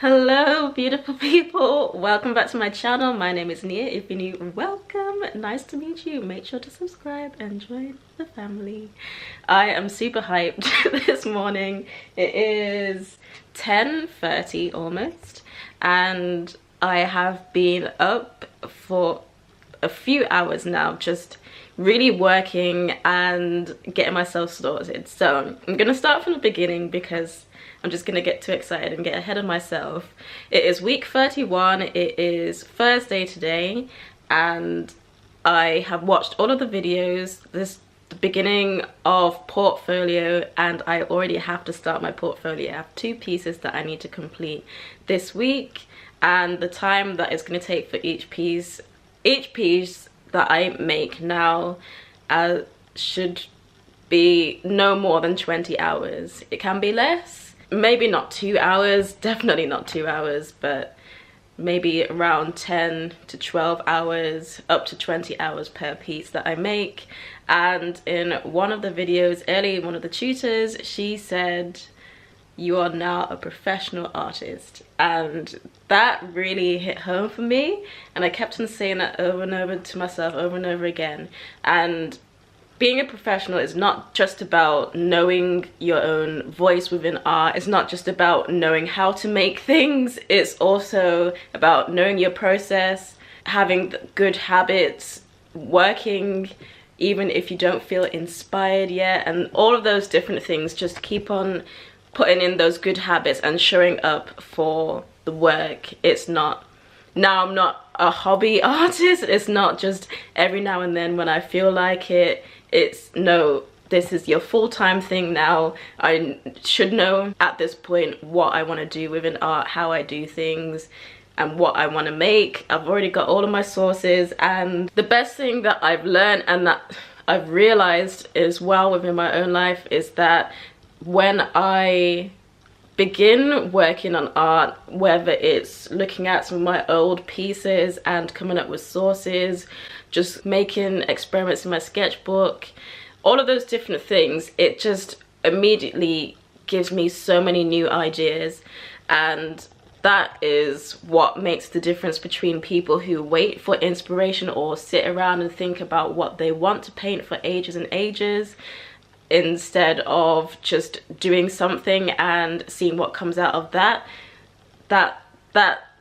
Hello beautiful people, welcome back to my channel. My name is Nia. If you're new, welcome, nice to meet you. Make sure to subscribe and join the family. I am super hyped this morning. It is 10:30 almost, and I have been up for a few hours now, just really working and getting myself sorted. So I'm gonna start from the beginning because I'm just gonna get too excited and get ahead of myself. It is week 31, it is Thursday today, and I have watched all of the videos. This is the beginning of portfolio, and I already have to start my portfolio. I have 2 pieces that I need to complete this week, and the time that it's gonna take for each piece that I make now should be no more than 20 hours. It can be less. Maybe not 2 hours, definitely not 2 hours, but maybe around 10 to 12 hours, up to 20 hours per piece that I make. And in one of the videos earlier, one of the tutors, she said, "You are now a professional artist." And that really hit home for me. And I kept on saying that over and over to myself, over and over again. And being a professional is not just about knowing your own voice within art. It's not just about knowing how to make things. It's also about knowing your process, having good habits, working even if you don't feel inspired yet, and all of those different things. Just keep on putting in those good habits and showing up for the work. It's not, now I'm not a hobby artist. It's not just every now and then when I feel like it. It's no, this is your full-time thing now. I should know at this point what I want to do within art, how I do things, and what I want to make. I've already got all of my sources, and the best thing that I've learned and that I've realized as well within my own life is that when I begin working on art, whether it's looking at some of my old pieces and coming up with sources, just making experiments in my sketchbook, all of those different things, it just immediately gives me so many new ideas. And that is what makes the difference between people who wait for inspiration or sit around and think about what they want to paint for ages and ages, instead of just doing something and seeing what comes out of that.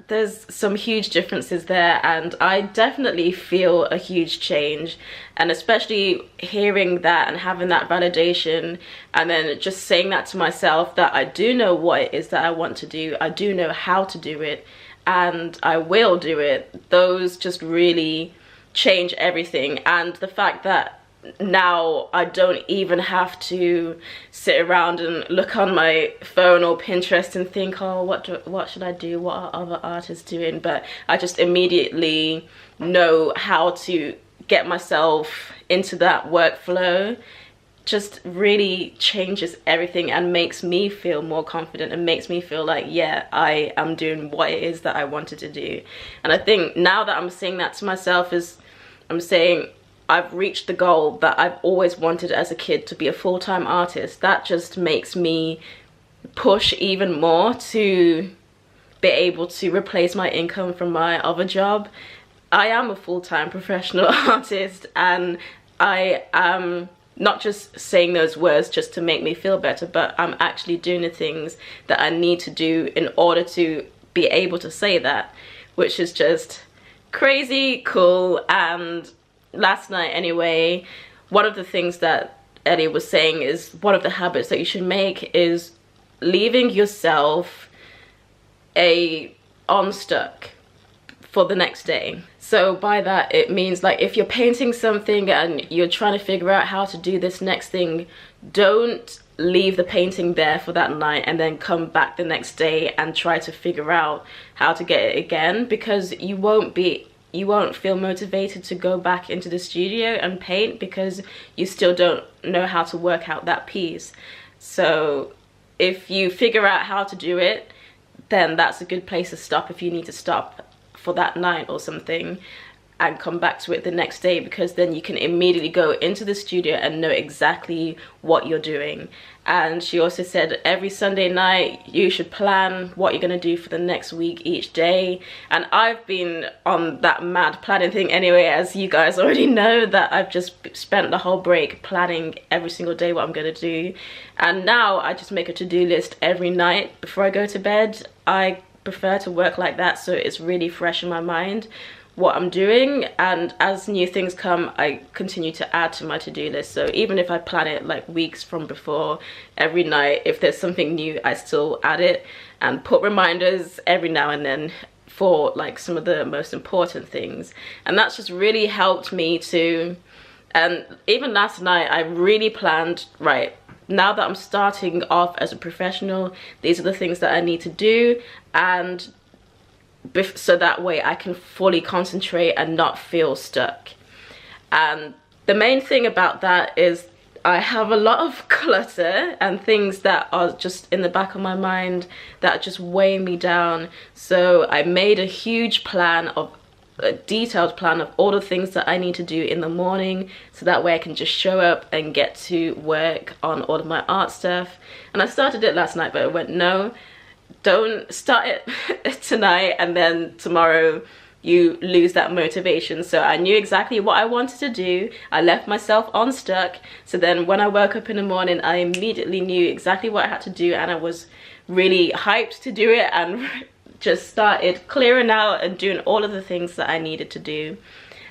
There's some huge differences there, and I definitely feel a huge change. And especially hearing that and having that validation, and then just saying that to myself that I do know what it is that I want to do, I do know how to do it, and I will do it. Those just really change everything. And the fact that now I don't even have to sit around and look on my phone or Pinterest and think, oh, what should I do, what are other artists doing, but I just immediately know how to get myself into that workflow. Just really changes everything and makes me feel more confident and makes me feel like, yeah, I am doing what it is that I wanted to do. And I think now that I'm saying that to myself, is I'm saying I've reached the goal that I've always wanted as a kid, to be a full-time artist. That just makes me push even more to be able to replace my income from my other job. I am a full-time professional artist, and I am not just saying those words just to make me feel better, but I'm actually doing the things that I need to do in order to be able to say that, which is just crazy cool. And last night anyway, one of the things that Ellie was saying is one of the habits that you should make is leaving yourself unstuck for the next day. So by that, it means like if you're painting something and you're trying to figure out how to do this next thing, don't leave the painting there for that night and then come back the next day and try to figure out how to get it again, because you won't feel motivated to go back into the studio and paint because you still don't know how to work out that piece. So if you figure out how to do it, then that's a good place to stop if you need to stop for that night or something. and come back to it the next day, because then you can immediately go into the studio and know exactly what you're doing. And she also said every Sunday night you should plan what you're going to do for the next week each day. And I've been on that mad planning thing anyway, as you guys already know, that I've just spent the whole break planning every single day what I'm going to do. And now I just make a to-do list every night before I go to bed. I prefer to work like that, so it's really fresh in my mind what I'm doing, and as new things come I continue to add to my to-do list. So even if I plan it like weeks from before, every night if there's something new I still add it and put reminders every now and then for like some of the most important things. And that's just really helped me to, and even last night I really planned, right, now that I'm starting off as a professional, these are the things that I need to do, and so that way I can fully concentrate and not feel stuck. And the main thing about that is I have a lot of clutter and things that are just in the back of my mind that just weigh me down. So I made a huge plan, of a detailed plan of all the things that I need to do in the morning, so that way I can just show up and get to work on all of my art stuff. And I started it last night, but I went, no, don't start it tonight and then tomorrow you lose that motivation. So I knew exactly what I wanted to do. I left myself unstuck, so then when I woke up in the morning I immediately knew exactly what I had to do, and I was really hyped to do it and just started clearing out and doing all of the things that I needed to do.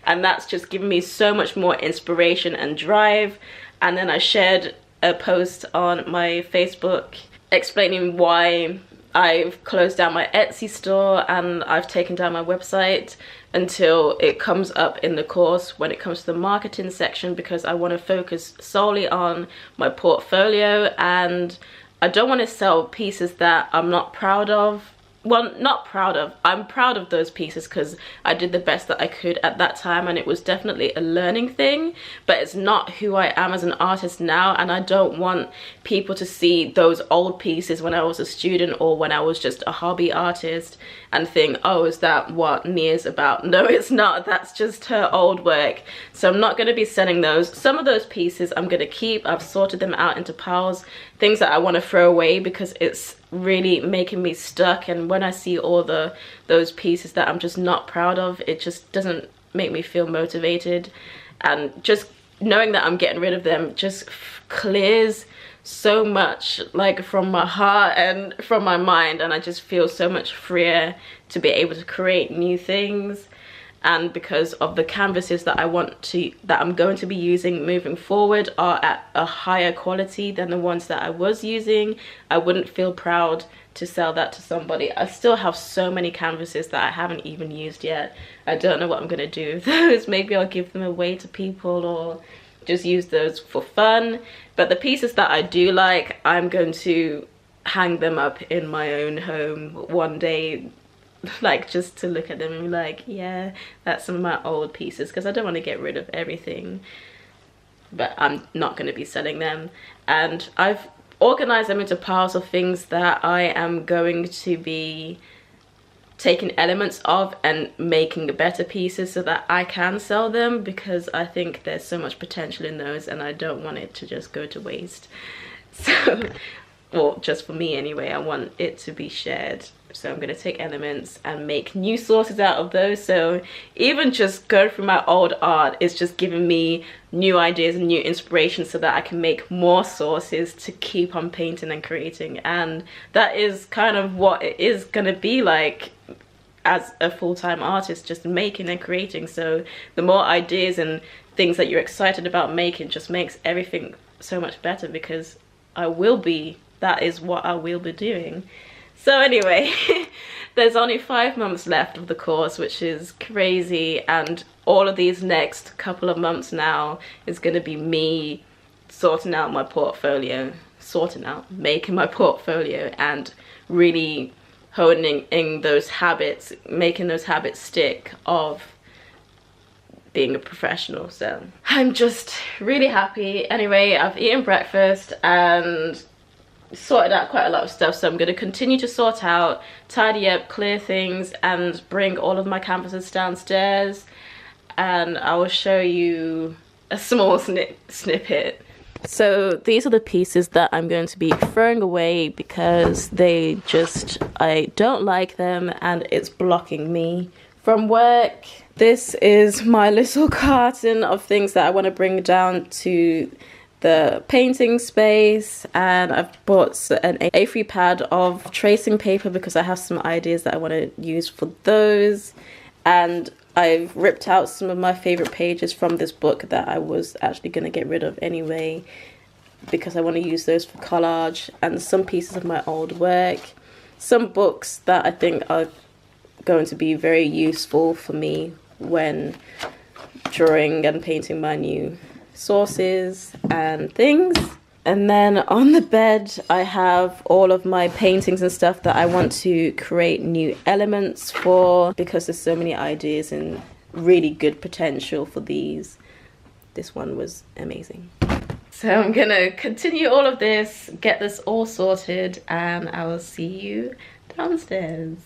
And that's just given me so much more inspiration and drive. And then I shared a post on my Facebook explaining why I've closed down my Etsy store and I've taken down my website until it comes up in the course when it comes to the marketing section, because I want to focus solely on my portfolio, and I don't want to sell pieces that I'm not proud of. Well, not proud of, I'm proud of those pieces because I did the best that I could at that time, and it was definitely a learning thing, but it's not who I am as an artist now. And I don't want people to see those old pieces when I was a student or when I was just a hobby artist and think, oh, is that what Nia's about? No, it's not. That's just her old work. So I'm not going to be selling those. Some of those pieces I'm going to keep. I've sorted them out into piles, things that I want to throw away because it's really making me stuck. And when I see all those pieces that I'm just not proud of, it just doesn't make me feel motivated. And just knowing that I'm getting rid of them just clears so much, like, from my heart and from my mind, and I just feel so much freer to be able to create new things. And because of the canvases that I'm going to be using moving forward are at a higher quality than the ones that I was using, I wouldn't feel proud to sell that to somebody. I still have so many canvases that I haven't even used yet. I don't know what I'm gonna do with those. Maybe I'll give them away to people or just use those for fun. But the pieces that I do like, I'm going to hang them up in my own home one day, like just to look at them and be like, yeah, that's some of my old pieces, because I don't want to get rid of everything, but I'm not going to be selling them. And I've organized them into piles of things that I am going to be taking elements of and making better pieces so that I can sell them, because I think there's so much potential in those and I don't want it to just go to waste. So, well, just for me anyway, I want it to be shared. So I'm going to take elements and make new sources out of those. So even just going through my old art is just giving me new ideas and new inspiration so that I can make more sources to keep on painting and creating. And that is kind of what it is going to be like as a full-time artist, just making and creating. So the more ideas and things that you're excited about making just makes everything so much better, because that is what I will be doing. So anyway, there's only 5 months left of the course, which is crazy, and all of these next couple of months now is going to be me sorting out my portfolio, making my portfolio, and really honing in those habits, making those habits stick of being a professional. So I'm just really happy. Anyway, I've eaten breakfast and sorted out quite a lot of stuff, so I'm going to continue to sort out, tidy up, clear things, and bring all of my canvases downstairs. and I will show you a small snippet. So these are the pieces that I'm going to be throwing away because I don't like them and it's blocking me from work. This is my little carton of things that I want to bring down to the painting space, and I've bought an A3 pad of tracing paper because I have some ideas that I want to use for those, and I've ripped out some of my favorite pages from this book that I was actually going to get rid of anyway because I want to use those for collage, and some pieces of my old work, some books that I think are going to be very useful for me when drawing and painting my new sources and things. And then on the bed I have all of my paintings and stuff that I want to create new elements for because there's so many ideas and really good potential for these. This one was amazing. So I'm gonna continue all of this, get this all sorted, and I will see you downstairs.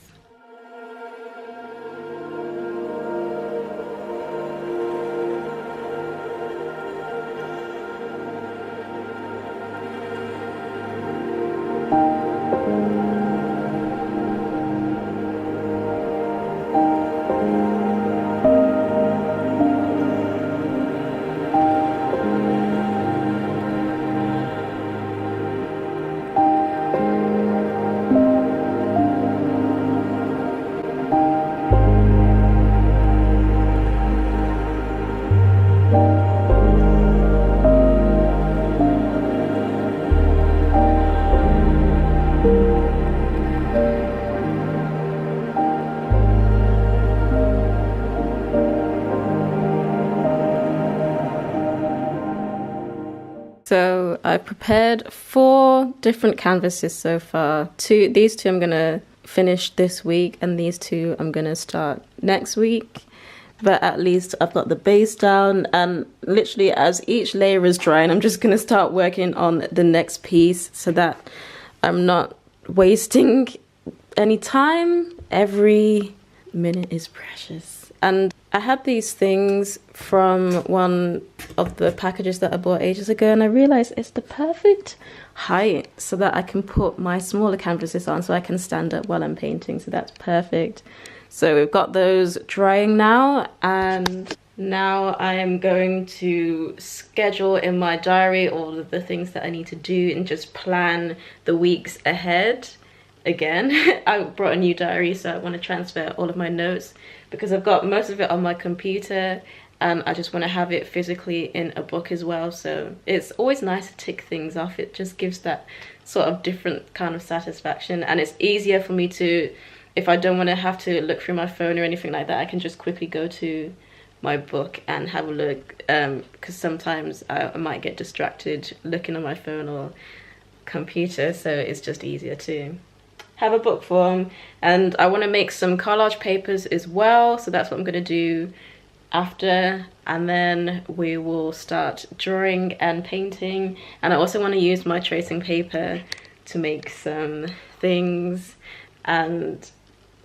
So I've prepared 4 different canvases so far. These two I'm gonna finish this week, and these 2 I'm gonna start next week. But at least I've got the base down, and literally as each layer is drying, I'm just gonna start working on the next piece so that I'm not wasting any time. Every minute is precious. And I had these things from one of the packages that I bought ages ago, and I realized it's the perfect height so that I can put my smaller canvases on so I can stand up while I'm painting. So that's perfect. So we've got those drying now, and now I am going to schedule in my diary all of the things that I need to do and just plan the weeks ahead. Again, I brought a new diary, so I want to transfer all of my notes because I've got most of it on my computer, and I just want to have it physically in a book as well. So it's always nice to tick things off. It just gives that sort of different kind of satisfaction, and it's easier for me to, if I don't want to have to look through my phone or anything like that, I can just quickly go to my book and have a look, because sometimes I might get distracted looking on my phone or computer, so it's just easier to have a book form. And I want to make some collage papers as well, so that's what I'm going to do after, and then we will start drawing and painting. And I also want to use my tracing paper to make some things, and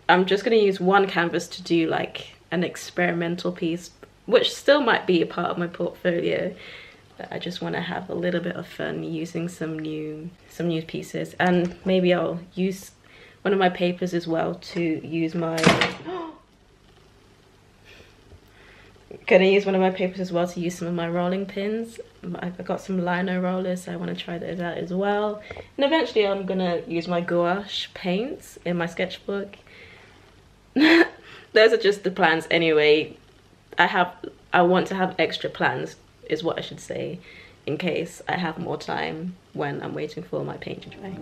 I'm just going to use one canvas to do like an experimental piece, which still might be a part of my portfolio, but I just want to have a little bit of fun using some new pieces. And maybe I'll use one of my papers as well to use my some of my rolling pins. I've got some lino rollers, so I want to try those out as well. And eventually I'm gonna use my gouache paints in my sketchbook. Those are just the plans anyway. I want to have extra plans, is what I should say, in case I have more time when I'm waiting for my paint to dry.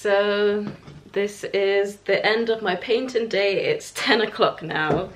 so this is the end of my painting day. It's 10 o'clock now.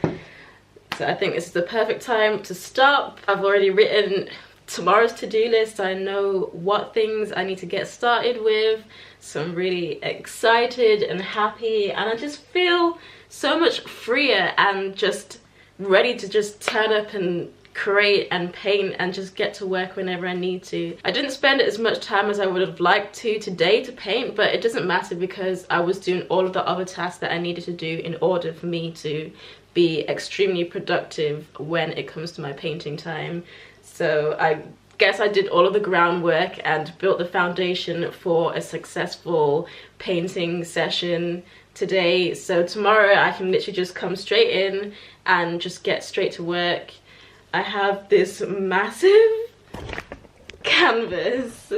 So I think this is the perfect time to stop. I've already written tomorrow's to-do list. I know what things I need to get started with. So I'm really excited and happy, and I just feel so much freer and just ready to just turn up and create and paint and just get to work whenever I need to. I didn't spend as much time as I would have liked to today to paint, but it doesn't matter because I was doing all of the other tasks that I needed to do in order for me to be extremely productive when it comes to my painting time. So I guess I did all of the groundwork and built the foundation for a successful painting session today. So tomorrow I can literally just come straight in and just get straight to work. I have this massive canvas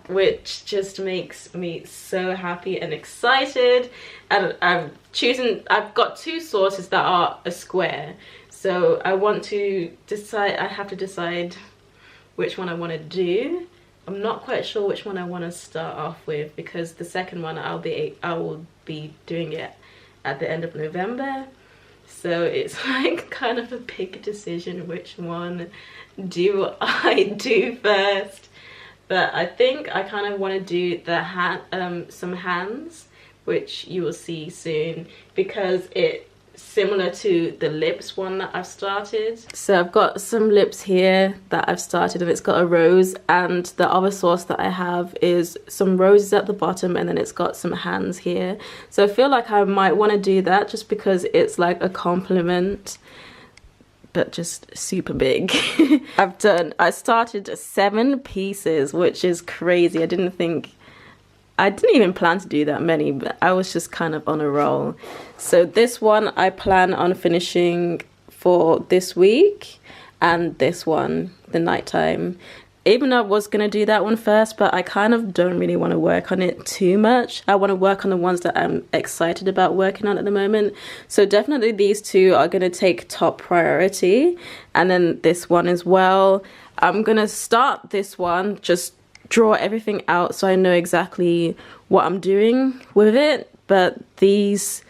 which just makes me so happy and excited, and I've got two sources that are a square, so I have to decide which one I want to do. I'm not quite sure which one I want to start off with, because the second one I will be doing it at the end of November. So it's like kind of a big decision which one do I do first. But I think I kind of want to do the some hands, which you will see soon, because it's similar to the lips one that I've started. So I've got some lips here that I've started, and it's got a rose, and the other source that I have is some roses at the bottom, and then it's got some hands here. So I feel like I might want to do that just because it's like a compliment, but just super big. I started 7 pieces, which is crazy. I didn't even plan to do that many, but I was just kind of on a roll. So this one I plan on finishing for this week, and this one, the nighttime. Even though I was gonna do that one first, but I kind of don't really want to work on it too much. I want to work on the ones that I'm excited about working on at the moment. So definitely these two are gonna take top priority, and then this one as well. I'm gonna start this one, just draw everything out so I know exactly what I'm doing with it, but these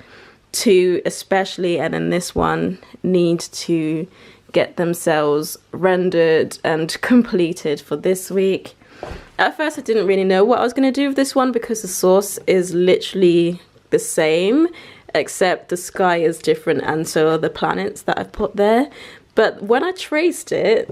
two especially, and then this one, need to get themselves rendered and completed for this week. At first I didn't really know what I was going to do with this one, because the source is literally the same except the sky is different, and so are the planets that I've put there. But when I traced it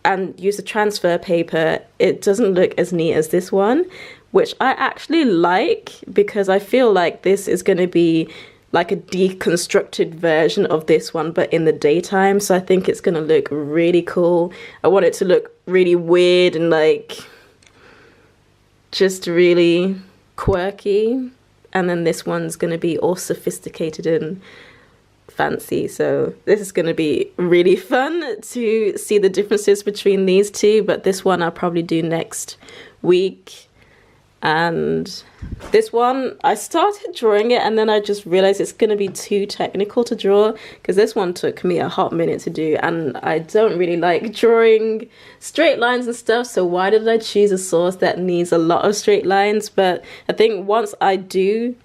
and used the transfer paper, it doesn't look as neat as this one, which I actually like, because I feel like this is going to be like a deconstructed version of this one, but in the daytime. So I think it's gonna look really cool. I want it to look really weird and like just really quirky, and then this one's gonna be all sophisticated and fancy. So this is gonna be really fun to see the differences between these two, but this one I'll probably do next week. And this one, I started drawing it and then I just realized it's going to be too technical to draw, because this one took me a hot minute to do, and I don't really like drawing straight lines and stuff, so why did I choose a source that needs a lot of straight lines? But I think once I do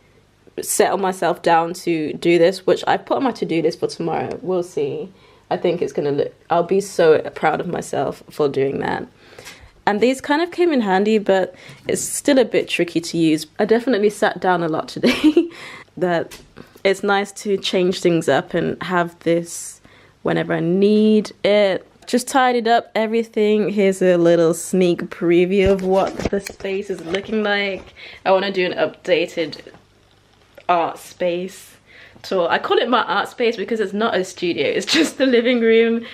settle myself down to do this, which I put on my to-do list for tomorrow, we'll see. I think it's going to look, I'll be so proud of myself for doing that. And these kind of came in handy, but it's still a bit tricky to use. I definitely sat down a lot today. That it's nice to change things up and have this whenever I need it. Just tidied up everything. Here's a little sneak preview of what the space is looking like. I want to do an updated art space tour. I call it my art space because it's not a studio, it's just the living room.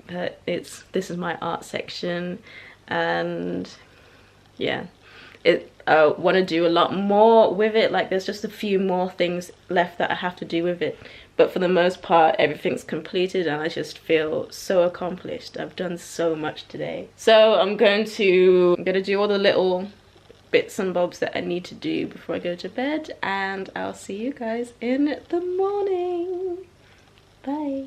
But this is my art section. And yeah, I want to do a lot more with it. Like, there's just a few more things left that I have to do with it, but for the most part everything's completed and I just feel so accomplished. I've done so much today. So I'm gonna do all the little bits and bobs that I need to do before I go to bed, and I'll see you guys in the morning. Bye.